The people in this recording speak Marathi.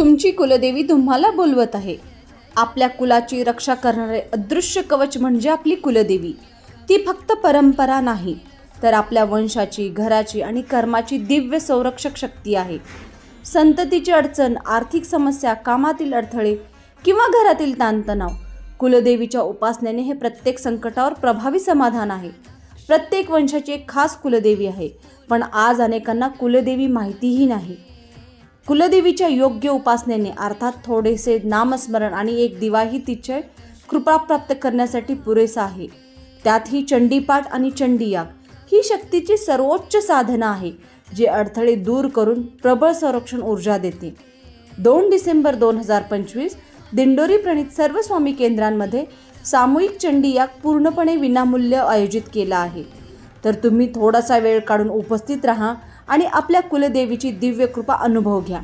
तुमची कुलदेवी तुम्हाला बोलवत आहे. आपल्या कुलाची रक्षा करणारे अदृश्य कवच म्हणजे आपली कुलदेवी. ती फक्त परंपरा नाही, तर आपल्या वंशाची, घराची आणि कर्माची दिव्य संरक्षक शक्ती आहे. संततीची अडचण, आर्थिक समस्या, कामातील अडथळे किंवा घरातील ताणतणाव, कुलदेवीच्या उपासनेने हे प्रत्येक संकटावर प्रभावी समाधान आहे. प्रत्येक वंशाची एक खास कुलदेवी आहे, पण आज अनेकांना कुलदेवी माहितीही नाही. कुलदेवीच्या योग्य उपासनेने, अर्थात थोडेसे नामस्मरण आणि एक दिवाही तिचे कृपा प्राप्त करण्यासाठी पुरेसा आहे. त्यातही चंडीपाठ आणि चंडीयाग ही शक्तीची सर्वोच्च साधना आहे, जे अडथळे दूर करून प्रबळ संरक्षण ऊर्जा देते. 2 डिसेंबर 2025 दिंडोरी प्रणीत सर्व स्वामी केंद्रांमध्ये सामूहिक चंडीयाग पूर्णपणे विनामूल्य आयोजित केला आहे. तर तुम्ही थोडासा वेळ काढून उपस्थित राहा आणि आपल्या कुलदेवीची दिव्य कृपा अनुभव घ्या.